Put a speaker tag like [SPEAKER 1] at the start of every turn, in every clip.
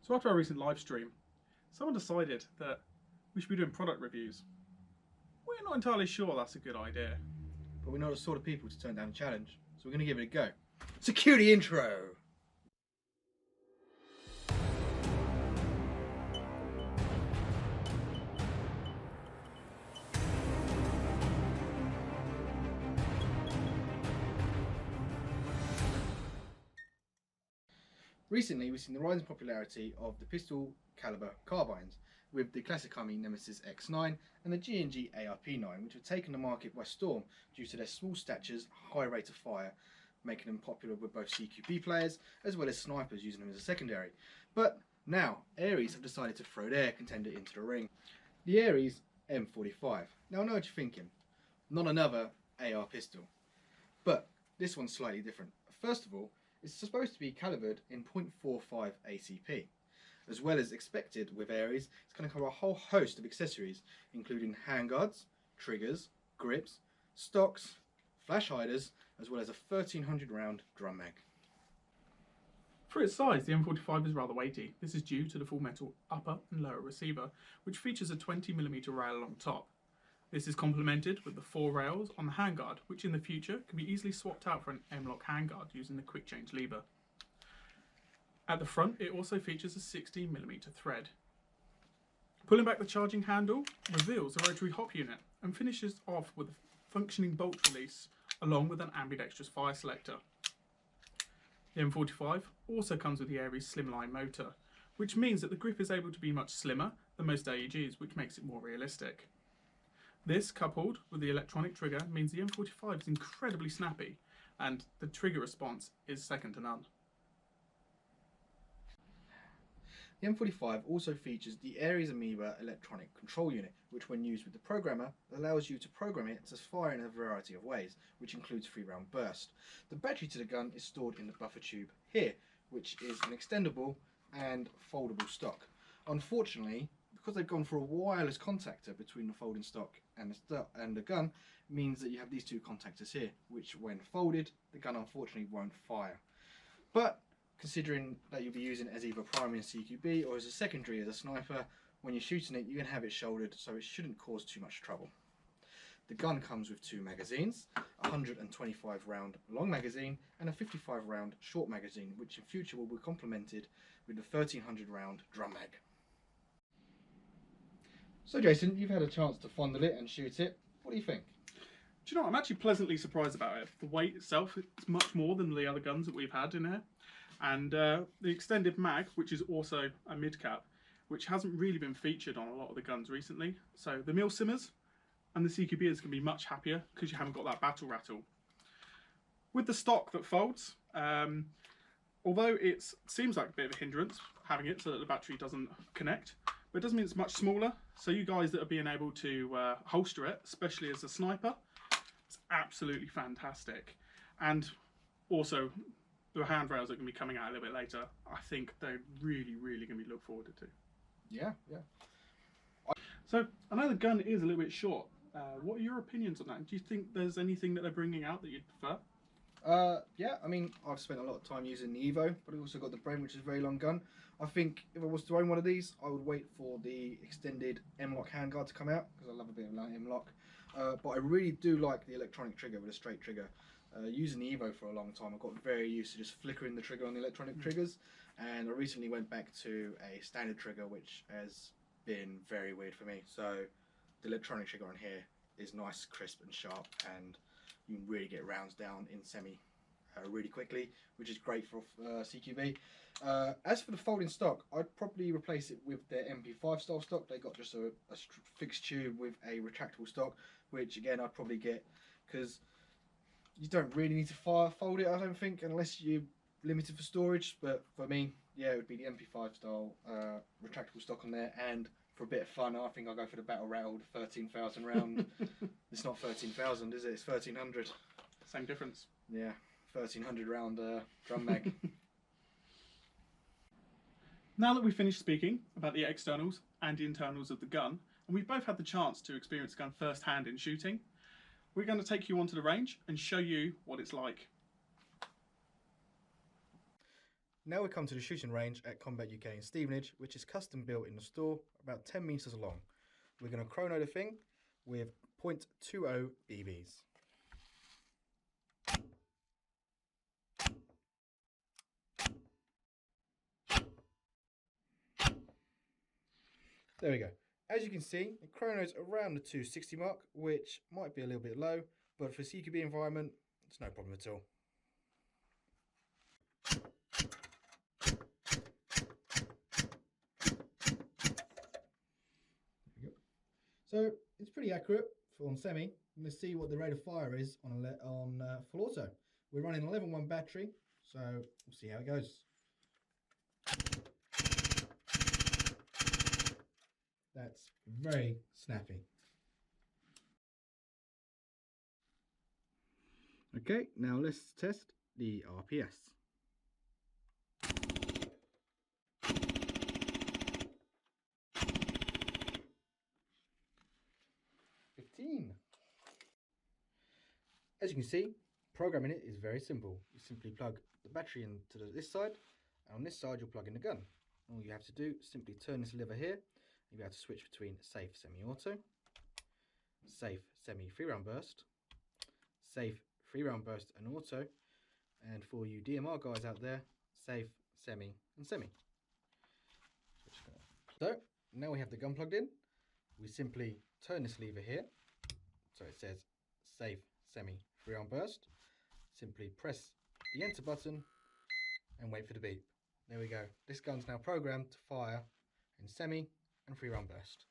[SPEAKER 1] So after our recent live stream, someone decided that we should be doing product reviews. We're not entirely sure that's a good idea.
[SPEAKER 2] But we're not the sort of people to turn down a challenge, so we're going to give it a go. Security intro! Recently, we've seen the rising popularity of the pistol caliber carbines, with the classic Army Nemesis X9 and the G&G ARP9, which have taken the market by storm due to their small statures, high rate of fire, making them popular with both CQB players as well as snipers using them as a secondary. But now, Aries have decided to throw their contender into the ring. The Aries M45. Now I know what you're thinking, not another AR pistol. But this one's slightly different. First of all, it's supposed to be calibered in .45 ACP. As well as expected with Aries, it's going to cover a whole host of accessories, including handguards, triggers, grips, stocks, flash hiders, as well as a 1300 round drum mag.
[SPEAKER 1] For its size, the M45 is rather weighty. This is due to the full metal upper and lower receiver, which features a 20mm rail along top. This is complemented with the 4 rails on the handguard, which in the future can be easily swapped out for an M-lock handguard using the quick change lever. At the front, it also features a 16mm thread. Pulling back the charging handle reveals the rotary hop unit and finishes off with a functioning bolt release along with an ambidextrous fire selector. The M45 also comes with the Aries slimline motor, which means that the grip is able to be much slimmer than most AEGs, which makes it more realistic. This, coupled with the electronic trigger, means the M45 is incredibly snappy and the trigger response is second to none.
[SPEAKER 2] The M45 also features the Aries Amoeba electronic control unit, which when used with the programmer, allows you to program it to fire in a variety of ways, which includes 3-round burst. The battery to the gun is stored in the buffer tube here, which is an extendable and foldable stock. Unfortunately, because they've gone for a wireless contactor between the folding stock and the gun, means that you have these two contactors here, which when folded, the gun unfortunately won't fire. But considering that you'll be using it as either primary and CQB or as a secondary as a sniper, when you're shooting it, you can have it shouldered, so it shouldn't cause too much trouble. The gun comes with 2 magazines, a 125 round long magazine and a 55 round short magazine, which in future will be complemented with the 1300 round drum mag. So Jason, you've had a chance to fondle it and shoot it. What do you think?
[SPEAKER 1] Do you know what? I'm actually pleasantly surprised about it. The weight itself is much more than the other guns that we've had in here. And the extended mag, which is also a mid-cap, which hasn't really been featured on a lot of the guns recently. So the Milsimmers and the CQBs can be much happier because you haven't got that battle rattle. With the stock that folds, although it seems like a bit of a hindrance having it so that the battery doesn't connect, but it doesn't mean it's much smaller. So you guys that are being able to holster it, especially as a sniper, it's absolutely fantastic. And also, the handrails that are going to be coming out a little bit later, I think they're really going to be looked forward to.
[SPEAKER 2] Yeah.
[SPEAKER 1] So I know the gun is a little bit short. What are your opinions on that? Do you think there's anything that they're bringing out that you'd prefer?
[SPEAKER 2] Yeah, I mean, I've spent a lot of time using the Evo, but I've also got the Brain, which is a very long gun. I think if I was to own one of these, I would wait for the extended M-lock handguard to come out, because I love a bit of M-lock. But I really do like the electronic trigger with a straight trigger. Using the Evo for a long time, I got very used to just flickering the trigger on the electronic triggers, and I recently went back to a standard trigger, which has been very weird for me. So the electronic trigger on here is nice, crisp and sharp, and you can really get rounds down in semi really quickly, which is great for CQB. As for the folding stock, I'd probably replace it with their MP5 style stock. They got just a fixed tube with a retractable stock, which again I'd probably get, because you don't really need to fold it, I don't think, unless you're limited for storage. But for me, yeah, it would be the MP5 style retractable stock on there. And for a bit of fun, I think I'll go for the battle rattled 13,000 round. It's not 13,000, is it? It's 1,300.
[SPEAKER 1] Same difference.
[SPEAKER 2] Yeah, 1,300 round drum mag.
[SPEAKER 1] Now that we've finished speaking about the externals and internals of the gun, and we've both had the chance to experience the gun firsthand in shooting, we're going to take you onto the range and show you what it's like.
[SPEAKER 2] Now we come to the shooting range at Combat UK in Stevenage, which is custom built in the store, about 10 metres long. We're going to chrono the thing with .20 BBs. There we go. As you can see, it chronos around the 260 mark, which might be a little bit low, but for a CQB environment, it's no problem at all. There we go. So it's pretty accurate for on semi. Let's see what the rate of fire is on full auto. We're running an 11.1 battery, so we'll see how it goes. That's very snappy. Okay, now let's test the RPS. 15. As you can see, programming it is very simple. You simply plug the battery into this side, and on this side you'll plug in the gun. All you have to do is simply turn this lever here. You'll be able to switch between safe semi-auto, safe semi 3-round burst, safe 3-round burst and auto, and for you DMR guys out there, safe, semi and semi. So now we have the gun plugged in. We simply turn this lever here, so it says safe semi 3-round burst. Simply press the enter button and wait for the beep. There we go. This gun's now programmed to fire in semi and 3-round burst.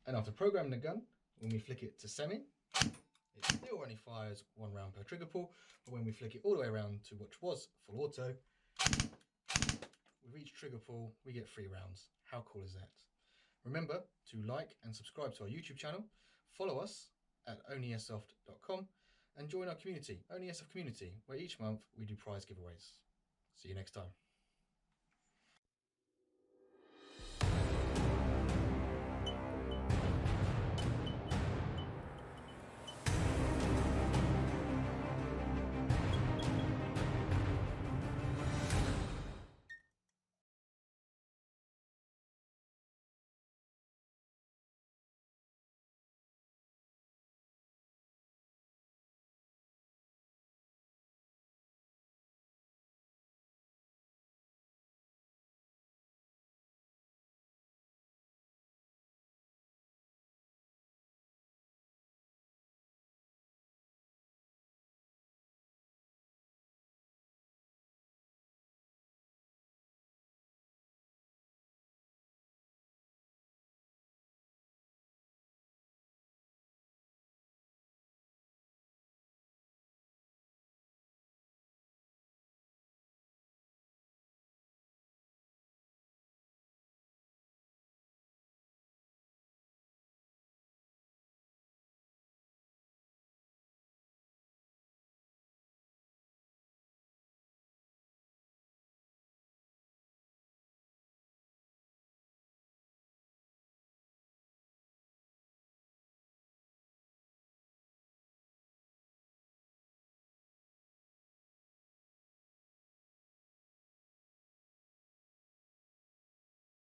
[SPEAKER 2] And after programming the gun, when we flick it to semi, it still only fires 1 round per trigger pull, but when we flick it all the way around to what was full auto, with each trigger pull we get 3 rounds. How cool is that? Remember to like and subscribe to our YouTube channel, follow us at Onlyairsoft.com and join our community, Onlyairsoft community, where each month we do prize giveaways. See you next time.